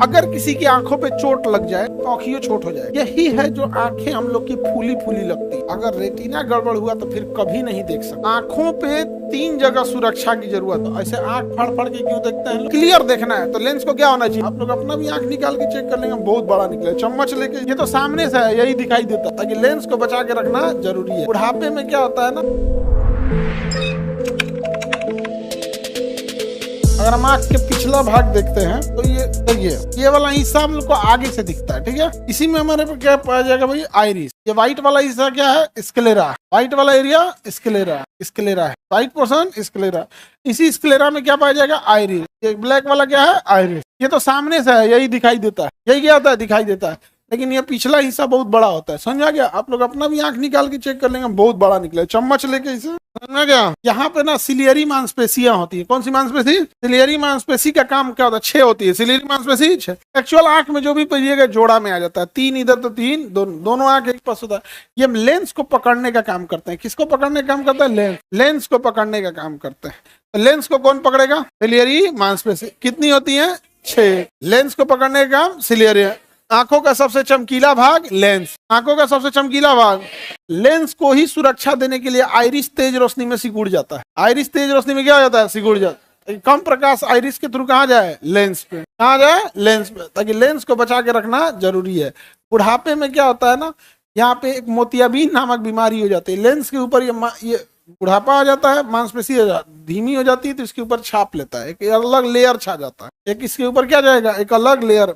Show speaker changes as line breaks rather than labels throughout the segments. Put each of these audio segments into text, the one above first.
अगर किसी की आंखों पे चोट लग जाए तो आंखियों छोट हो जाए। यही है जो आंखें हम लोग की फूली फूली लगती। अगर रेटिना गड़बड़ हुआ तो फिर कभी नहीं देख सकते। आंखों पे 3 जगह सुरक्षा की जरूरत है। ऐसे आंख फाड़ फाड़ के क्यों देखते हैं? क्लियर देखना है तो लेंस को क्या होना चाहिए? आप लोग अपना भी आंख निकाल के चेक कर लेंगे, बहुत बड़ा निकले। चम्मच लेके ये तो सामने से है, यही दिखाई देता, ताकि लेंस को बचा के रखना जरूरी है। बुढ़ापे में क्या होता है ना, अगर हम आँख के पिछला भाग देखते हैं तो ये देखिए, ये वाला हिस्सा हम लोग को आगे से दिखता है, ठीक है। इसी में हमारे पे क्या पाया जाएगा भाई? आइरिस। ये व्हाइट वाला हिस्सा क्या है? स्क्लेरा। व्हाइट वाला एरिया स्क्लेरा, स्क्लेरा है। White portion sclera. इसी स्क्लेरा में क्या पाया जाएगा? आइरिस। ये ब्लैक वाला क्या है? आइरिस। ये तो सामने से है, यही दिखाई देता है। यही क्या होता है? दिखाई देता है। लेकिन ये पिछला हिस्सा बहुत बड़ा होता है। समझ आ गया? आप लोग अपना भी आंख निकाल के चेक कर लेंगे, बहुत बड़ा निकले। चम्मच लेके इसे, समझ आ गया? यहाँ पे ना सिलियरी मांसपेशियां होती है। कौन सी मांसपेशी? सिलियरी मांसपेशी का काम क्या होता है? 6 होती है सिलियरी मांसपेशी। 6 एक्चुअल आंख में जो भी पहिएगा जोड़ा में आ जाता है। 3 इधर तो 3, दोनों आंख एक पास होता है। ये लेंस को पकड़ने का काम करते हैं। किसको पकड़ने का काम करता है? लेंस। लेंस को पकड़ने का काम करते हैं। तो लेंस को कौन पकड़ेगा? सिलियरी मांसपेशी। कितनी होती है? 6। लेंस को पकड़ने का काम सिलियरी। आंखों का सबसे चमकीला भाग लेंस। आंखों का सबसे चमकीला भाग लेंस को ही सुरक्षा देने के लिए आइरिस तेज रोशनी में सिकुड़ जाता है। आइरिस तेज रोशनी में क्या हो जाता है? सिकुड़ जाता है। कम प्रकाश आइरिस के थ्रू कहाँ जाए? लेंस पे। कहाँ जाए? लेंस पे, ताकि लेंस को बचा के रखना जरूरी है। बुढ़ापे में क्या होता है ना, यहाँ पे एक मोतियाबिंद नामक बीमारी हो जाती है। लेंस के ऊपर ये बुढ़ापा आ जाता है, मांसपेशी धीमी हो जाती है, तो इसके ऊपर छाप लेता है। एक अलग लेयर छा जाता है। एक इसके ऊपर क्या जाएगा? एक अलग लेयर।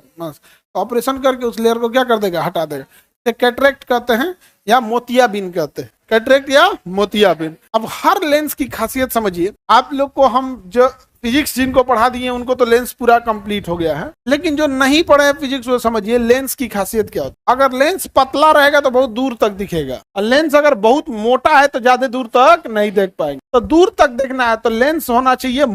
ऑपरेशन करके उस लेयर को क्या कर देगा? हटा देगा। कैटरेक्ट कहते हैं या मोतियाबिंद कहते हैं। कैटरेक्ट या मोतियाबिंद। अब हर लेंस की खासियत समझिए। आप लोग को हम जो फिजिक्स जिनको पढ़ा दिए उनको तो लेंस पूरा कंप्लीट हो गया है, लेकिन जो नहीं पढ़े फिजिक्स वो समझिए लेंस की खासियत क्या होती है। अगर लेंस पतला रहेगा तो बहुत दूर तक दिखेगा, और लेंस अगर बहुत मोटा है तो ज्यादा दूर तक नहीं देख पाएंगे। तो दूर तक देखना है तो लेंस होना चाहिए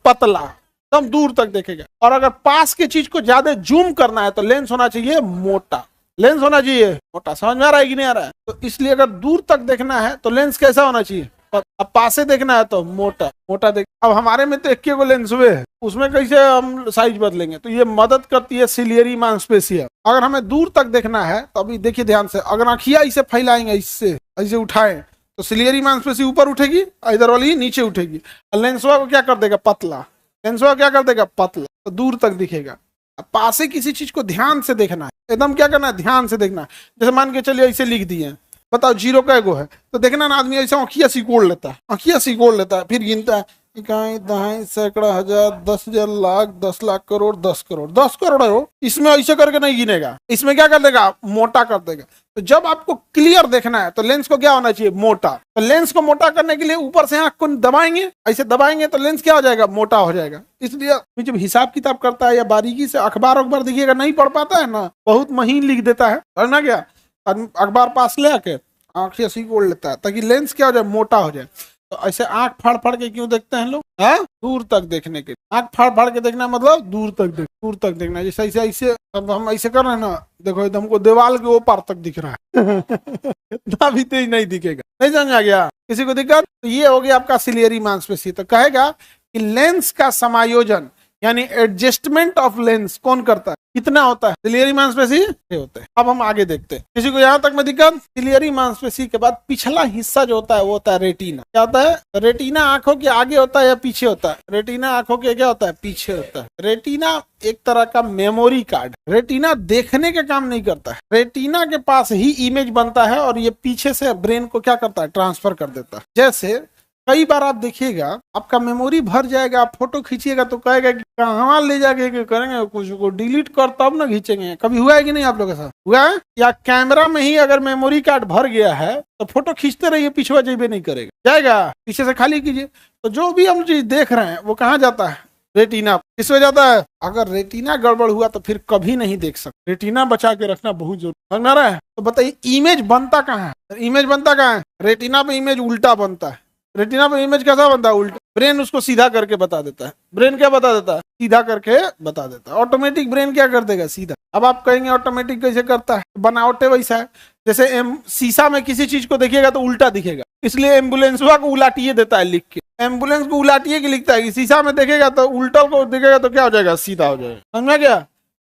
पतला, तब दूर तक देखेगा। और अगर पास की चीज को ज्यादा जूम करना है तो लेंस होना चाहिए मोटा। लेंस होना चाहिए मोटा। समझ में आ रहा है कि नहीं आ रहा है? तो इसलिए अगर दूर तक देखना है तो लेंस कैसा होना चाहिए? अब पास से देखना है तो मोटा मोटा देख। अब हमारे में तो 1 गो लेंस हुए है, उसमें कैसे हम साइज बदलेंगे? तो ये मदद करती है सिलियरी मांसपेशियां। अगर हमें दूर तक देखना है तो अभी देखिए ध्यान से, अगर आंखिया इसे फैलाएंगे, इससे ऐसे उठाएं तो सिलियरी मांसपेशी ऊपर उठेगी, इधर वाली नीचे उठेगी। लेंसवा को क्या कर देगा? पतला। लेंसवा क्या कर देगा? पतला। तो दूर तक दिखेगा। अब पास से किसी चीज को ध्यान से देखना है, एकदम क्या करना है? ध्यान से देखना है। जैसे मान के चलिए ऐसे लिख दिए, बताओ 0 का एगो है, तो देखना ना आदमी ऐसा आंखिया सिकोड़ लेता है, आंखिया सिकोड़ लेता है, फिर गिनता है इकाई दहाई सैकड़ा हजार 10,000 लाख 10 लाख करोड़ 10 करोड़ 10 करोड़ है वो। इसमें ऐसे करके नहीं गिनेगा, इसमें क्या कर देगा? मोटा कर देगा। तो जब आपको क्लियर देखना है तो लेंस को क्या होना चाहिए? मोटा। तो लेंस को मोटा करने के लिए ऊपर से आंख को दबाएंगे, ऐसे दबाएंगे तो लेंस क्या हो जाएगा? मोटा हो जाएगा। इसलिए जब हिसाब किताब करता है या बारीकी से अखबार देखिएगा, नहीं पढ़ पाता है ना, बहुत महीन लिख देता है, समझना क्या? अखबार पास ले आके आंखें सिकोड़ लेता है ताकि लेंस क्या हो जाए? मोटा हो जाए। तो ऐसे आंख फाड़ फाड़ के क्यों देखते हैं लोग? है दूर तक देखने के। आंख फाड़ फाड़ के देखना मतलब दूर तक देखना। जैसे ऐसे ऐसे अब हम ऐसे कर रहे हैं ना, देखो एकदम को दीवार के ऊपर तक दिख रहा है। इतना भी तेज नहीं दिखेगा। नहीं समझ आ गया? किसी को दिक्कत? तो ये हो गया आपका सिलियरी मांसपेशी। तो कहेगा कि लेंस का समायोजन यानी एडजस्टमेंट ऑफ लेंस कौन करता है? कितना होता है? सिलियरी मांसपेशी होता है। अब हम आगे देखते हैं। किसी को यहाँ तक में दिक्कत? सिलियरी मांसपेशी के बाद पिछला हिस्सा जो होता है वो होता है रेटिना। क्या होता है? रेटिना आंखों के आगे होता है या पीछे होता है? रेटिना आंखों के क्या होता है? पीछे होता है। रेटिना एक तरह का मेमोरी कार्ड। रेटिना देखने का काम नहीं करता है, रेटिना के पास ही इमेज बनता है और ये पीछे से ब्रेन को क्या करता है? ट्रांसफर कर देता है। जैसे कई बार आप देखिएगा आपका मेमोरी भर जाएगा, आप फोटो खींचिएगा तो कहेगा कि कहाँ ले जाके करेंगे, कुछ को डिलीट कर तब ना खींचेंगे। कभी हुआ है कि नहीं आप लोगों के साथ? हुआ है? या कैमरा में ही अगर मेमोरी कार्ड भर गया है तो फोटो खींचते रहिए, पीछे जेबे नहीं करेगा, जाएगा पीछे से खाली कीजिए। तो जो भी हम चीज देख रहे हैं वो कहाँ जाता है? रेटिना। किस में जाता है? अगर रेटिना गड़बड़ हुआ तो फिर कभी नहीं देख सकते। रेटिना बचा के रखना बहुत जरूरी। समझ में आ रहा है? तो बताइए इमेज बनता कहाँ है? इमेज बनता कहाँ है? रेटिना पे इमेज उल्टा बनता है। रेटिना पे इमेज कैसा बनता है? उल्टा। ब्रेन उसको सीधा करके बता देता है। ब्रेन क्या बता देता है? सीधा करके बता देता है। ऑटोमेटिक ब्रेन क्या कर देगा? सीधा। अब आप कहेंगे ऑटोमेटिक कैसे करता है? बनावटे वैसा है। जैसे शीशा में किसी चीज को देखिएगा तो उल्टा दिखेगा, इसलिए एम्बुलेंसवा को उलाटिए देता है लिख के। एम्बुलेंस को उलाटिए के लिखता है कि शीशा में देखेगा तो उल्टा को देखेगा तो क्या हो जाएगा? सीधा हो जाएगा। समझ में क्या?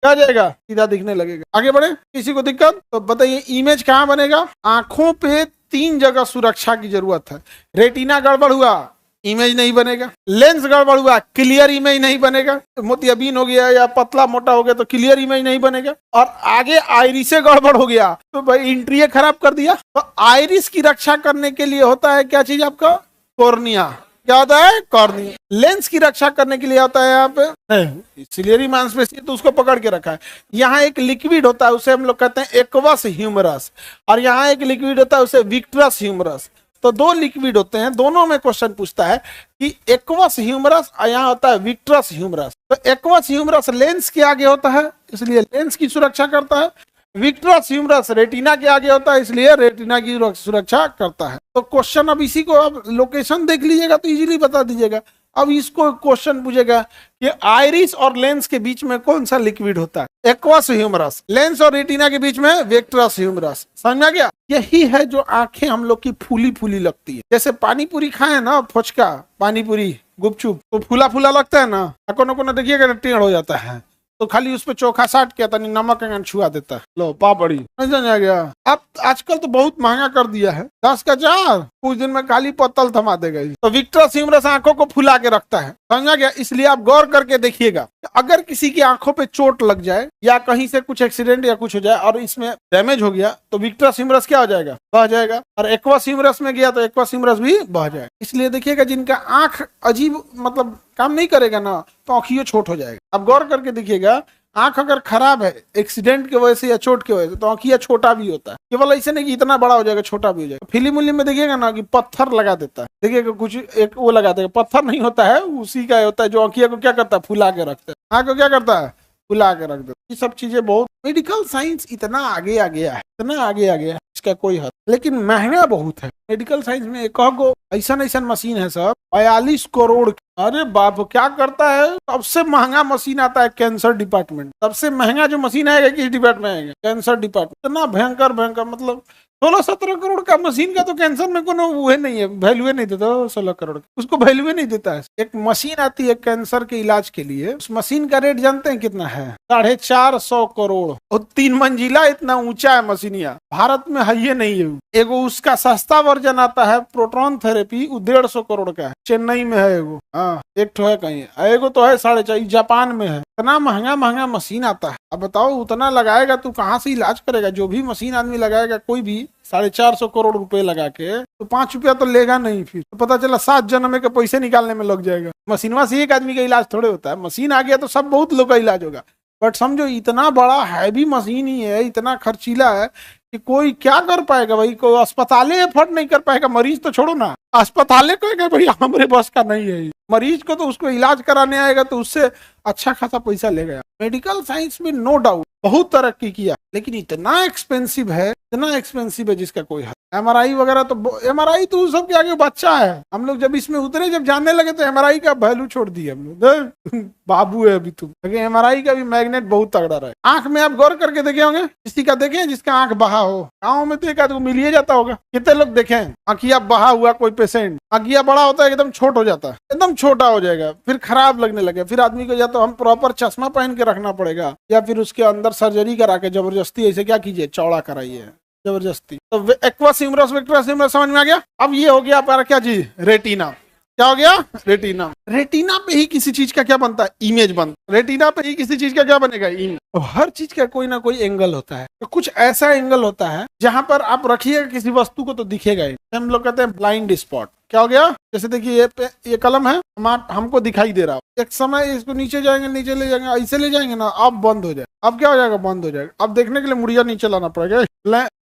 क्या आ जाएगा, सीधा दिखने लगेगा। आगे बढ़े, किसी को दिक्कत तो बताइए। इमेज कहाँ बनेगा, आंखों पे 3 जगह सुरक्षा की जरूरत है। रेटिना गड़बड़ हुआ, इमेज नहीं बनेगा। लेंस गड़बड़ हुआ, क्लियर इमेज नहीं बनेगा। मोतियाबिंद हो गया या पतला मोटा हो गया तो क्लियर इमेज नहीं बनेगा। और आगे आइरिस से गड़बड़ हो गया तो भाई इंट्री खराब कर दिया। तो आइरिस की रक्षा करने के लिए होता है क्या चीज आपका, कॉर्निया। क्या होता है, कॉर्निया। लेंस की रक्षा करने के लिए होता है यहाँ पे सिलियरी मांसपेशी, तो उसको पकड़ के रखा है। यहाँ एक लिक्विड होता है, उसे हम लोग कहते हैं एक्वस ह्यूमरस, और यहाँ एक लिक्विड होता है उसे विट्रस ह्यूमरस। तो 2 लिक्विड होते हैं, दोनों में क्वेश्चन पूछता है कि एक्वस ह्यूमरस, यहाँ होता है विट्रस ह्यूमरस। तो एक्वस ह्यूमरस लेंस के आगे होता है, इसलिए लेंस की सुरक्षा करता है। विट्रस ह्यूमरस रेटिना के आगे होता है, इसलिए रेटिना की सुरक्षा करता है। तो क्वेश्चन अब इसी को अब लोकेशन देख लीजिएगा तो इजीली बता दीजिएगा। अब इसको क्वेश्चन पूछेगा कि आइरिस और लेंस के बीच में कौन सा लिक्विड होता है, एक्वस ह्यूमरस। लेंस और रेटिना के बीच में विट्रस ह्यूमरस। समझ में आ गया। यही है जो आंखें हम लोग की फूली फूली लगती है। जैसे पानी पूरी खाए ना, फुचका, पानी पूरी, गुपचुप, तो फूला फूला लगता है ना, कोनो कोनो देखिएगा टेढ़ हो जाता है, तो खाली उस पर चोखा साट के तनी नमक छुआ देता है, लो पापड़ी। नहीं समझ आ गया। अब आजकल तो बहुत महंगा कर दिया है, 10 का 4, कुछ दिन में खाली पत्तल थमा देगा। तो विट्रस ह्यूमरस आंखों को फुला के रखता है, समझा गया। इसलिए आप गौर करके देखिएगा, अगर किसी की आंखों पे चोट लग जाए या कहीं से कुछ एक्सीडेंट या कुछ हो जाए और इसमें डैमेज हो गया तो विट्रस ह्यूमरस क्या हो जाएगा, बह जाएगा। और एक्वस ह्यूमरस में गया तो एक्वस ह्यूमरस भी बह जाएगा। इसलिए देखिएगा जिनका आंख अजीब मतलब काम नहीं करेगा ना, तो आंखियों छोट हो जाएगा। अब गौर करके देखिएगा, आंख अगर खराब है एक्सीडेंट की वजह से या चोट की वजह से, तो आंखिया छोटा भी होता है। केवल ऐसे नहीं कि इतना बड़ा हो जाएगा, छोटा भी हो जाएगा। फिल्म उलिम में देखिएगा ना कि पत्थर लगा देता है, देखिएगा कुछ एक वो लगा देगा, पत्थर नहीं होता है, उसी का होता है जो आंखिया को क्या करता है, फुला के रखता है। आंख को क्या करता है, फुला के रख देता है। ये सब चीजें बहुत, मेडिकल साइंस इतना आगे आ गया है, इतना आगे आ गया है, इसका कोई हद। लेकिन महंगा बहुत है मेडिकल साइंस में। एक ऐसा मशीन है सब 42 करोड़। अरे बाप, क्या करता है। सबसे महंगा मशीन आता है कैंसर डिपार्टमेंट। सबसे महंगा जो मशीन आएगा किस डिपार्टमेंट आएगा, कैंसर डिपार्टमेंट। इतना भयंकर भयंकर, मतलब 16-17 करोड़ का मशीन का तो कैंसर में कोनो वो नहीं है, वैल्यू नहीं देता। 16 करोड़ उसको वैल्यू नहीं देता है। एक मशीन आती है कैंसर के इलाज के लिए, उस मशीन का रेट जानते हैं कितना है, 450 करोड़। और 3 मंजिला इतना ऊंचा है मशीनिया, भारत में है ये नहीं है। एगो उसका सस्ता वर्जन आता है प्रोटॉन थेरेपी, 150 करोड़ का है, चेन्नई में है एगो। हाँ, एक तो है कहीं, एगो तो है 4.5, जापान में है। इतना महंगा महंगा मशीन आता है। अब बताओ उतना लगाएगा तू कहाँ से इलाज करेगा। जो भी मशीन आदमी लगाएगा, कोई भी 450 करोड़ रुपए लगा के, तो 5 रुपया तो लेगा नहीं। फिर तो पता चला 7 जन्म के पैसे निकालने में लग जाएगा। मशीनवा से एक आदमी का इलाज थोड़े होता है। मशीन आ गया तो सब बहुत लोग का इलाज होगा। बट समझो इतना बड़ा हैवी मशीन ही है, इतना खर्चीला है कि कोई क्या कर पाएगा भाई। कोई अस्पताले एफर्ट नहीं कर पाएगा। मरीज तो छोड़ो ना, अस्पताले कहेगा भाई हमारे बस का नहीं है। मरीज को तो उसको इलाज कराने आएगा तो उससे अच्छा खासा पैसा ले गया। मेडिकल साइंस में नो डाउट बहुत तरक्की किया, लेकिन इतना एक्सपेंसिव है, इतना एक्सपेंसिव है जिसका कोई हद। एमआरआई वगैरह तो, एमआरआई तो सब के आगे बच्चा है। हम लोग जब इसमें उतरे, जब जानने लगे तो एमआरआई का वैल्यू छोड़ दिए हम लोग। बाबू है अभी तुम, लेकिन एमआरआई का भी मैग्नेट बहुत तगड़ा रहा है। आंख में आप गौर करके देखे होंगे, किसी का देखे जिसका आंख बहा हो, गाँव में तो एक आदमी मिल ही जाता होगा। कितने लोग देखे आंखिया बहा हुआ कोई पेशेंट, आंखिया बड़ा होता है एकदम छोट हो जाता है, एकदम छोटा हो जाएगा, फिर खराब लगने लगे। फिर आदमी को या तो हम प्रॉपर चश्मा पहन के रखना पड़ेगा, या फिर उसके अंदर सर्जरी करा के जबरदस्ती ऐसे क्या कीजिए, चौड़ा कराइए जबरदस्ती। तो एक्वस ह्यूमरस, विट्रस ह्यूमरस समझ में आ गया। अब ये हो गया हमारा क्या जी, रेटिना। क्या हो गया, रेटिना। रेटिना पे ही किसी चीज का क्या बनता है, इमेज बनता। रेटिना पे ही किसी चीज का क्या बनेगा, इमेज। तो हर चीज का कोई ना कोई एंगल होता है। तो कुछ ऐसा एंगल होता है जहां पर आप रखिएगा किसी वस्तु को तो दिखेगा ही। हम लोग कहते हैं ब्लाइंड स्पॉट। क्या हो गया, जैसे देखिए ये कलम है, हमको दिखाई दे रहा है। एक समय इसको नीचे जाएंगे, नीचे ले जाएंगे, ऐसे ले जाएंगे ना, अब बंद हो जाए। अब क्या हो जाएगा, बंद हो जाएगा। अब देखने के लिए मुड़िया नीचे लाना पड़ेगा।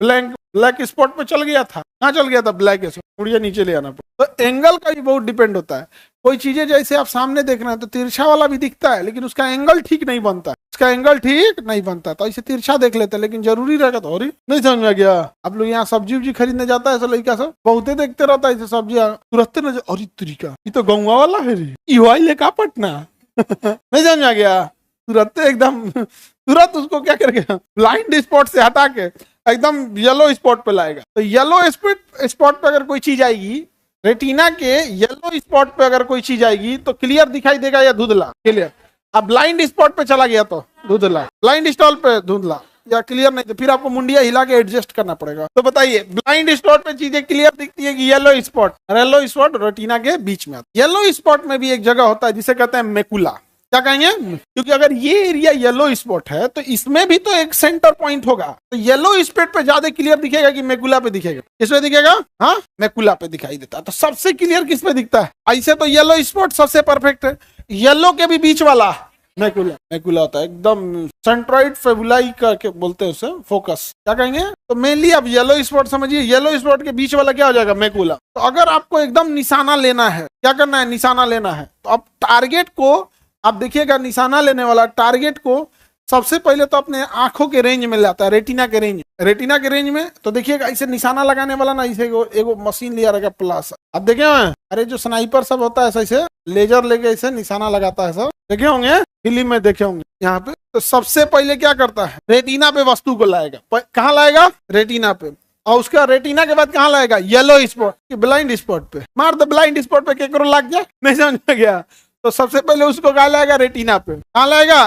ब्लैक स्पॉट पे चल गया था, कहाँ चल गया था, ब्लैक स्पॉट, मुड़िया नीचे ले आना पड़ेगा। तो एंगल का भी बहुत डिपेंड होता है। कोई चीजें जैसे आप सामने देख रहे हैं तो तिरछा वाला भी दिखता है, लेकिन उसका एंगल ठीक नहीं बनता, उसका एंगल ठीक नहीं बनता। तो ऐसे तिरछा देख लेते हैं, लेकिन जरूरी रहेगा तो। और नहीं समझ में गया। आप लोग यहाँ सब्जी उब्जी खरीदने जाता है, लड़का सब बहुते देखते रहता है ऐसे सब्जियां, तुरंत नजर, अरे तरीका ये तो गौवा वाला है रे, युवाई लेका पटना। नहीं समझ में गया। तुरंत एकदम तुरंत उसको क्या करेगा, ब्लाइंड स्पॉट से हटा के एकदम येलो स्पॉट पे लाएगा। तो येलो स्पॉट पे अगर कोई चीज आएगी, रेटिना के येलो स्पॉट पे अगर कोई चीज आएगी तो क्लियर दिखाई देगा या धुंधला, क्लियर। अब ब्लाइंड स्पॉट पे चला गया तो धुंधला, ब्लाइंड स्टॉल पे धुंधला या क्लियर नहीं, तो फिर आपको मुंडिया हिला के एडजस्ट करना पड़ेगा। तो बताइए ब्लाइंड स्पॉट पे चीजें क्लियर दिखती है कि येलो स्पॉट रेटिना के बीच में। येलो स्पॉट में भी एक जगह होता है जिसे कहते हैं मेकुला। क्या कहेंगे? क्योंकि अगर ये एरिया येलो स्पॉट है तो इसमें भी तो एक सेंटर पॉइंट होगा, तो येलो स्पॉट पे ज्यादा क्लियर दिखेगा कि मेकुला पे दिखेगा? किस पे दिखेगा? हाँ, मेकुला पे दिखाई देता है। तो सबसे क्लियर किस पे दिखता है? ऐसे तो येलो स्पॉट सबसे परफेक्ट है, येलो के भी बीच वाला मैकुला होता है एकदम सेंट्रोइड फेबुलाई करके बोलते हैं उसे, फोकस। क्या कहेंगे? तो मेनली अब येलो स्पॉट समझिए, येलो स्पॉट के बीच वाला क्या हो जाएगा? मैकुला। तो अगर आपको एकदम निशाना लेना है, क्या करना है? निशाना लेना है। तो अब टारगेट को आप देखिएगा, निशाना लेने वाला टारगेट को सबसे पहले तो अपने आंखों के रेंज में लाता है, रेटिना के रेंज में। तो देखिएगा ऐसे निशाना लगाने वाला ना, इसे एगो मशीन लिया रहेगा प्लस। अब देखे होंगे, अरे जो स्नाइपर सब होता है ऐसे लेजर लेके ऐसे निशाना लगाता है, सब देखे होंगे, फिल्म में देखे होंगे यहाँ पे। तो सबसे पहले क्या करता है? रेटिना पे वस्तु को लाएगा। कहाँ लाएगा? रेटिना पे। और उसका रेटिना के बाद कहाँ लाएगा? येलो स्पॉट, ब्लाइंड स्पॉट पे। मार दो ब्लाइंड स्पॉट पे, केकरो लग जाए, नहीं समझ में गया? तो सबसे पहले उसको कहाँ लाएगा? रेटिना पे। कहाँ लाएगा?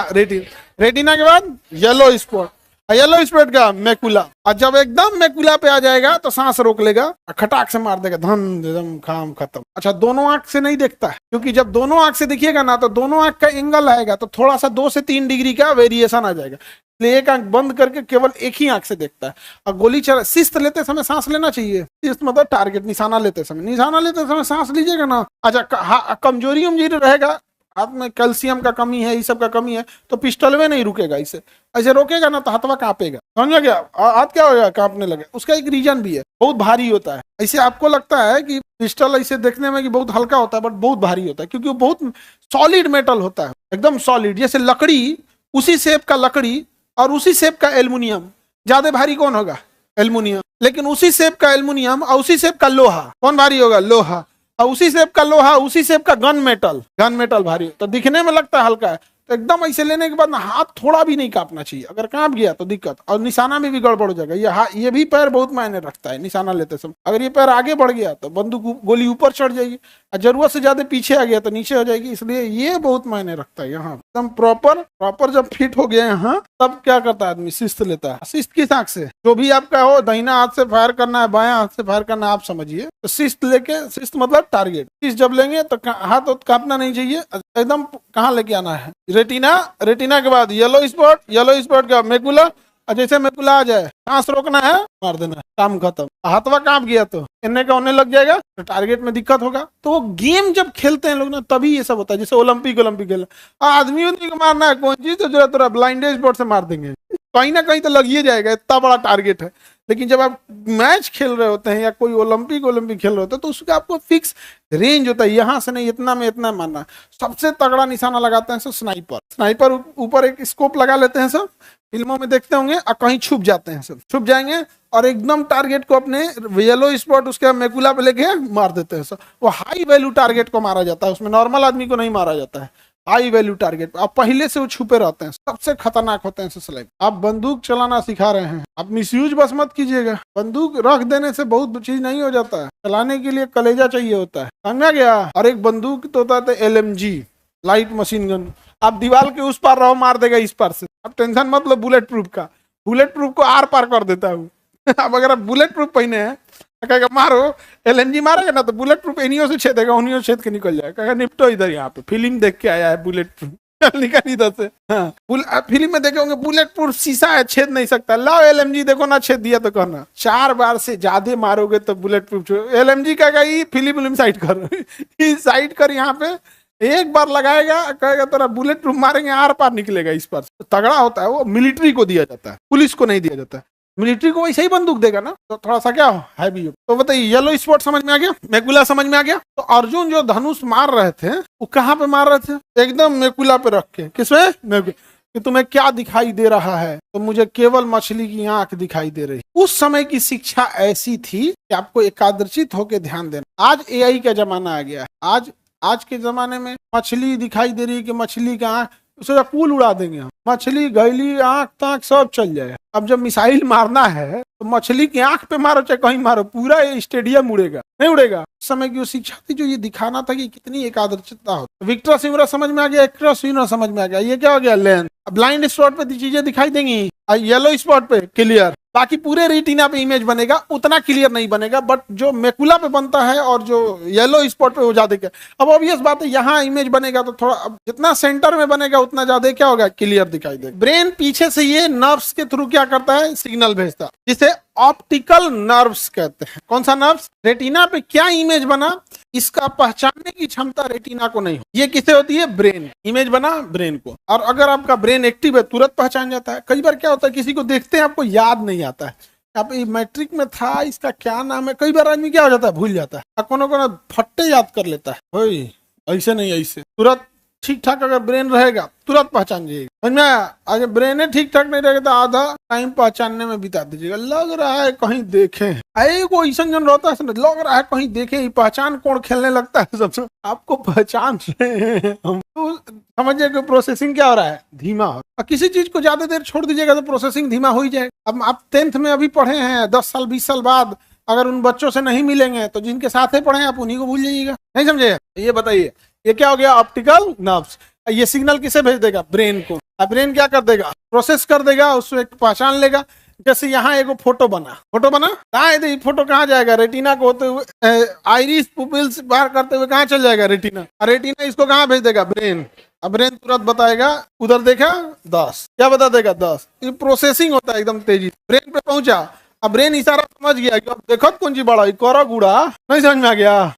रेटिना के बाद येलो स्पॉट, येलो स्पॉट का मैकुला। और जब एकदम मैकुला पे आ जाएगा तो सांस रोक लेगा और खटाक से मार देगा, धन काम खत्म। अच्छा, दोनों आंख से नहीं देखता है, क्योंकि जब दोनों आंख से देखिएगा ना तो दोनों आंख का एंगल आएगा तो थोड़ा सा 2 से 3 डिग्री का वेरिएशन आ जाएगा। इसलिए एक आंख बंद करके केवल एक ही आंख से देखता है। और गोली चला, शिस्त लेते समय सांस लेना चाहिए। शिस्त मतलब टारगेट, निशाना लेते समय सांस लीजिएगा ना। अच्छा, कमजोरी रहेगा, हाथ में कैल्शियम का कमी है, ये सब का कमी है, तो पिस्टल में नहीं रुकेगा। इसे ऐसे रोकेगा ना तो हाथवा कांपेगा, समझ गया? हाथ क्या होगा? कांपने लगे। उसका एक रीजन भी है, बहुत भारी होता है। ऐसे आपको लगता है कि पिस्टल ऐसे देखने में कि बहुत हल्का होता है, बट बहुत भारी होता है, क्योंकि वो बहुत सॉलिड मेटल होता है, एकदम सॉलिड। जैसे लकड़ी, उसी शेप का लकड़ी और उसी शेप का एल्युमिनियम, ज्यादा भारी कौन होगा? एल्युमिनियम। लेकिन उसी शेप का एल्युमिनियम और उसी शेप का लोहा, कौन भारी होगा? लोहा। और उसी शेप का लोहा, उसी शेप का गन मेटल भारी। तो दिखने में लगता है हल्का है, तो एकदम ऐसे लेने के बाद ना हाथ थोड़ा भी नहीं कांपना चाहिए। अगर कांप गया तो दिक्कत, और निशाना में भी गड़बड़ हो जाएगा। ये भी पैर बहुत मायने रखता है निशाना लेते समय। अगर ये पैर आगे बढ़ गया तो बंदूक गोली ऊपर चढ़ जाएगी, और जरूरत से ज्यादा पीछे आ गया तो नीचे हो जाएगी। इसलिए ये बहुत मायने रखता है। यहाँ एकदम प्रॉपर जब फिट हो गया यहाँ, तब क्या करता है आदमी? शिस्त लेता है। शिस्त किस आंख से? जो भी आपका हो, दाहिना हाथ से फायर करना है, बायां हाथ से फायर करना है, आप समझिए। तो शिस्त लेके, शिस्त मतलब टारगेट, शिस्त जब लेंगे तो हाथ कांपना नहीं चाहिए, एकदम कहाँ लेके आना है? रेटिना के बाद येलो स्पॉट का मैकुला। और जैसे मैकुला आ जाए, सांस रोकना है, मार देना है, काम खत्म। हाथवा कांप गया तो इन्ने का होने लग जाएगा, तो टारगेट में दिक्कत होगा। तो गेम जब खेलते हैं लोग ना, तभी ये सब होता है। जैसे ओलंपिक खेल, आदमी को मारना है, कौन चीज तो जरा ब्लाइंड स्पॉट से मार देंगे, कहीं ना कहीं तो लग ही जाएगा, इतना बड़ा टारगेट है। लेकिन जब आप मैच खेल रहे होते हैं या कोई ओलंपिक खेल रहे होते हैं, तो उसका आपको फिक्स रेंज होता है, यहाँ से नहीं, इतना में इतना मारना। सबसे तगड़ा निशाना लगाते हैं सब स्नाइपर ऊपर एक स्कोप लगा लेते हैं, सब फिल्मों में देखते होंगे। और कहीं छुप जाते हैं, सब छुप जाएंगे और एकदम टारगेट को अपने येलो स्पॉट उसके मैकुला पे लेके मार देते हैं सब। वो हाई वैल्यू टारगेट को मारा जाता है, उसमें नॉर्मल आदमी को नहीं मारा जाता है, हाई वैल्यू टारगेट। अब पहले से वो छुपे रहते हैं, सबसे खतरनाक होते हैं स्नाइपर। आप बंदूक चलाना सिखा रहे हैं, आप मिसयूज बस मत कीजिएगा। बंदूक रख देने से बहुत चीज नहीं हो जाता है, चलाने के लिए कलेजा चाहिए होता है, समझा गया? और एक बंदूक तो होता है LMG, लाइट मशीन गन। आप दीवार के उस पार रहो, मार देगा इस पार से। आप टेंशन मत लो बुलेट प्रूफ को आर पार कर देता हूँ। अब अगर आप बुलेट प्रूफ पहने हैं, कहेगा मारो, LMG मारेगा ना तो बुलेट प्रूफ इन्हीं से छेदेगा, उन्हीं से छेद के निकल जाएगा, कहेगा निपटो इधर। यहाँ पे फिल्म देख के आया है बुलेट प्रूफ, निकल इधर से। हाँ, फिल्म में देखे होंगे बुलेट प्रूफ शीशा है, छेद नहीं सकता। लाओ LMG, देखो ना छेद दिया तो कहना 4 बार से ज्यादा मारोगे तो बुलेट प्रूफ। LMG कहेगा ये फिल्म साइड कर, साइड कर। यहाँ पे एक बार लगाएगा, कहेगा तेरा बुलेट प्रूफ मारेंगे, आर पार निकलेगा इस पार। तगड़ा होता है वो, मिलिट्री को दिया जाता है, पुलिस को नहीं दिया जाता है। मिलिट्री को वैसे ही बंदूक देगा ना, तो थोड़ा सा क्या हैवी हो। तो बताइए, येलो स्पॉट समझ में आ गया, मैकुला समझ में आ गया। तो अर्जुन जो धनुष मार रहे थे, वो कहाँ पे मार रहे थे? एकदम मैकुला पे रख के। किसमें? कि तुम्हें क्या दिखाई दे रहा है? तो मुझे केवल मछली की आंख दिखाई दे रही। उस समय की शिक्षा ऐसी थी कि आपको एकाग्रचित होकर ध्यान देना। आज AI का जमाना आ गया है। आज के जमाने में मछली दिखाई दे रही है कि मछली का आंख उसे कूल उड़ा देंगे हम, मछली गैली आंख तांख सब चल जाए। अब जब मिसाइल मारना है तो मछली की आंख पे मारो चाहे कहीं मारो, पूरा ये स्टेडियम उड़ेगा, नहीं उड़ेगा। उस समय की वो शिक्षा थी जो ये दिखाना था कि कितनी एकाग्रचित्ता हो। विक्टर सिमरा समझ में आ गया, एक्ट्रेस समझ में आ गया। ये क्या हो गया, लेंस। ब्लाइंड स्पॉट पे चीजें दिखाई देंगी, येलो स्पॉट पे क्लियर, बाकी पूरे रेटिना पे इमेज बनेगा उतना क्लियर नहीं बनेगा, बट जो मैकुला पे बनता है और जो येलो स्पॉट पे वो ज्यादा क्या। अब ऑब्वियस बात है यहाँ इमेज बनेगा तो थोड़ा, अब जितना सेंटर में बनेगा उतना ज्यादा क्या होगा, क्लियर दिखाई देगा। ब्रेन पीछे से ये नर्व्स के थ्रू क्या करता है, सिग्नल भेजता है, जिसे ऑप्टिकल नर्व्स कहते हैं। कौन सा नर्व्स, रेटिना पे क्या इमेज बना इसका पहचानने की क्षमता रेटिना को नहीं हो। ये किसे होती है, ब्रेन। इमेज बना ब्रेन को, और अगर आपका ब्रेन एक्टिव है तुरंत पहचान जाता है। कई बार क्या होता है, किसी को देखते हैं आपको याद नहीं आता है, आप मैट्रिक में था इसका क्या नाम है, कई बार आदमी क्या हो जाता है, भूल जाता है। कोनो कोनो फट्टे याद कर लेता है, ऐसे नहीं ऐसे, तुरंत ठीक ठाक अगर ब्रेन रहेगा तुरंत पहचान जाइएगा, समझ में आया। अगर ब्रेन ठीक ठाक नहीं रहेगा तो आधा टाइम पहचानने में बिता दीजिएगा। लग रहा है कहीं देखे, को ऐसा जन रहता है, लग रहा है कहीं देखे, पहचान कौन खेलने लगता है सबसे, आपको पहचान रहे हैं हम, तो समझिए कि प्रोसेसिंग क्या हो रहा है, धीमा हो। और किसी चीज को ज्यादा देर छोड़ दीजिएगा तो प्रोसेसिंग धीमा हो ही जाएगा। अब आप 10th में अभी पढ़े हैं, 10 साल 20 साल बाद अगर उन बच्चों से नहीं मिलेंगे तो जिनके साथ ही पढ़े आप उन्हीं को भूल जाइएगा, नहीं समझे। ये बताइए ये क्या हो गया, ऑप्टिकल नर्व्स। ये सिग्नल किसे भेज देगा, ब्रेन को। अब ब्रेन क्या कर देगा, प्रोसेस कर देगा, उसको पहचान लेगा। जैसे यहाँ एक फोटो बना, कहाँ है, फोटो कहाँ जाएगा, रेटिना को होते हुए, आइरिस पुपिल्स बाहर करते हुए कहाँ चल जाएगा, रेटिना। रेटिना इसको कहाँ भेज देगा, ब्रेन। अब ब्रेन तुरंत बताएगा, उधर देखा 10, क्या बता देगा 10। ये प्रोसेसिंग होता है एकदम तेजी, ब्रेन पे पहुंचा। अब ब्रेन इशारा समझ गया कि अब देखो कौन सी बड़ा करो गुड़ा, नहीं समझ में आ गया।